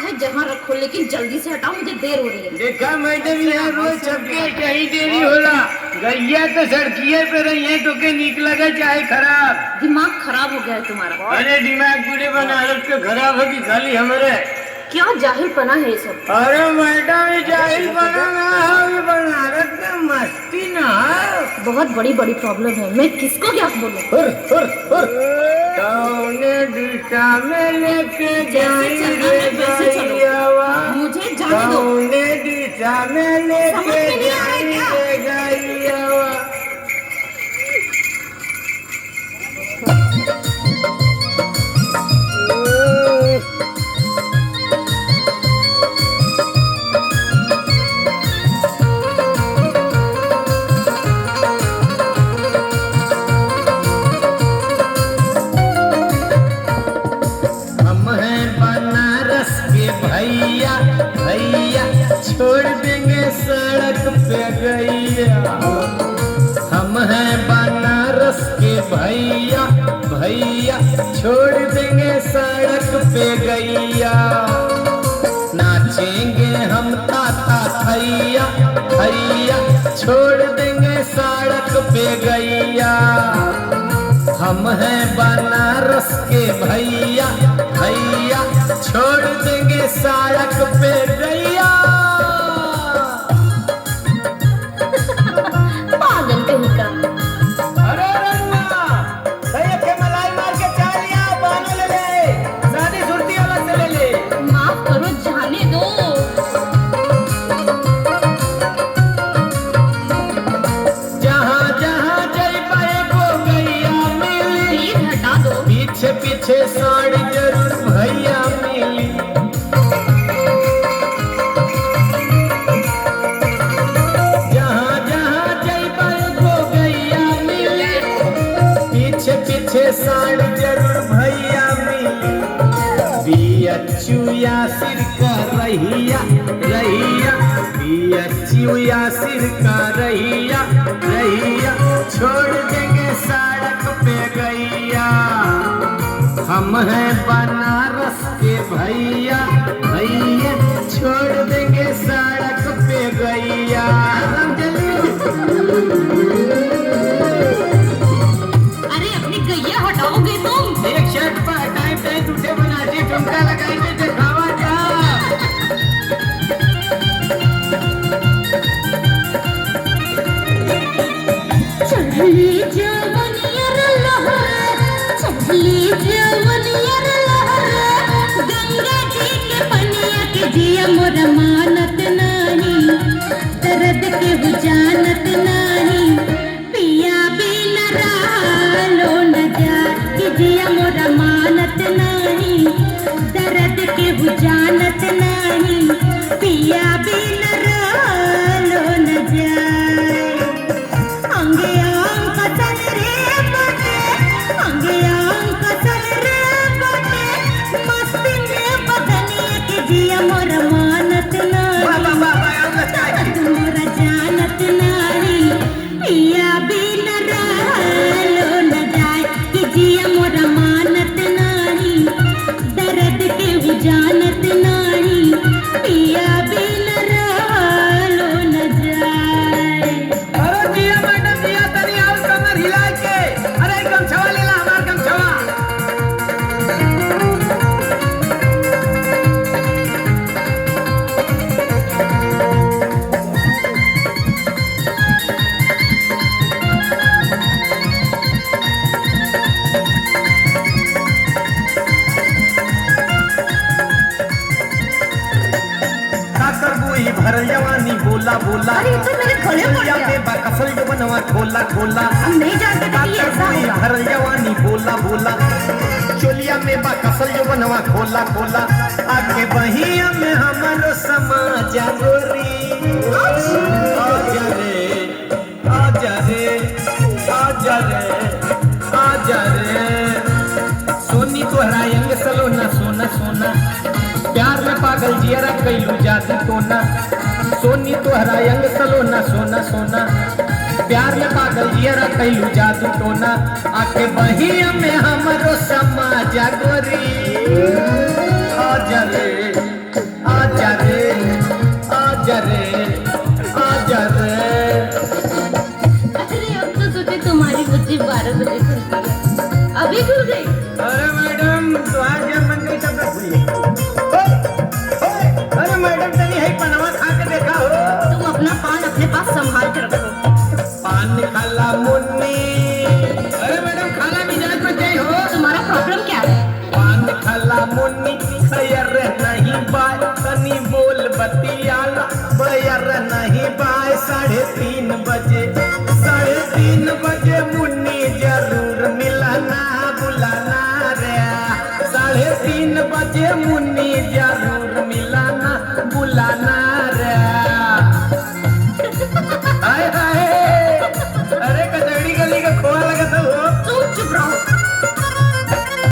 चाहे जहाँ रखो, लेकिन जल्दी से हटाओ, मुझे देर हो रही है। देखा मैडम, यहाँ रोज सबके कहीं देरी होला। गैया तो सड़किए पे रही है, तो के नीक लगे चाहे खराब। दिमाग खराब हो गया है तुम्हारा। अरे दिमाग पूरे बनारस के खराब है कि खाली हमारे? क्या जाहिलपना है ये सब। अरे मैडम, ये जाहिलपना ना है, ये बनारस में मस्ती ना है। बहुत बड़ी बड़ी प्रॉब्लम है, मैं किसको क्या बोलूं। कौने दिशा में लेके जाई चलना रे है वैसे चलो, गैयावा? मुझे जाने दो। कौने दिशा में लेके समझ में नहीं आ रहा है जाई क्या? रे गैयावा? भैया भैया छोड़ देंगे सड़क पे गैया। हम हैं बनारस के भैया भैया छोड़ देंगे सड़क पे गैया। नाचेंगे हम ताता थैया थैया छोड़ देंगे सड़क पे गैया। हम हैं बनारस के भैया भैया छोड़ देंगे सड़क पे गैया। पागल कहीं का। अरे रंगा, भैया के मलाई मार के चाय लिया, पानी ले ले, शादी सुरती अलग से ले ले। माफ करो, जाने दो। जहाँ जहाँ जाइबे को गैया मिली, प्लीज हटा दो। पीछे पीछे साड़ी जरूर भैया मिली। जहाँ जहाँ जाइबे को गैया मिली, पीछे पीछे साड़ी जरूर भैया मिली। बियचुया सिर का रहिया रहिया, बियचुया सिर का रहिया रहिया छोड़ देंगे सड़क पे गैया। हम हैं बनारस के भैया भैया छोड़ देंगे सड़क पे गैया। अरे अपनी गैया हटाओगे तुम? एक शर्ट पर हटाए थे, दूसरे बनाते ठुमका लगाएंगे, दिखावा जा। चली जवनिया रे लहरे, चली जवनिया रे लहरे, गंगा जी के पनिया के जिया मोर मानत नाही, दर्द के बुझानत नाही, पिया बिना रहलो न जा, कि जिया मोर मानत नाही, दर्द के बुझानत नाही, पिया बिना रहलो न जा। अंगे आम कसल रे बटे, अंगे आम कसल रे बटे, मस्ती में बदनिया के जिया मोर मानत नाही, मोर जानत नाही, पिया बिन रहलो न जाए, कि जिया मोर मानत नाही, दर्द के भी जानत नाही, पिया बिन रहलो न जाए। अरे जिया मैडम जिया, तनी और कमर हिला के। अरे गमछवा ले ला, हमार गमछवा। काकर बुई भरल जवानी बोला बोला। अरे ये तो मेरे गले पड़ चोलिया गया। में बकसल जो बनवा खोला खोला। हम नहीं जानते थे कि काकर ऐसा बुई होगा। भरल जवानी बोला बोला। चोलिया में बकसल जो बनवा खोला खोला। आके बहिया में हमारो समाज गोरी। आजा रे आजा रे आजा रे आजा रे। सोनी तोहरा अंग सलोना सोना सोना, प्यार में पागल जियरा कैलू जादू टोना। सोनी तोहरा अंग सलोना सोना सोना, प्यार में पागल जियरा कैलू जादू टोना। आके बहिया में हमरो समाज गोरी। आजा रे मिलाला मुन्नी अयर नहीं बाय तनी बोल बतियाला बयर नहीं बाय 3:30 बजे मुन्नी जरूर मिलाना बुलाना रे 3:30 बजे मुन्नी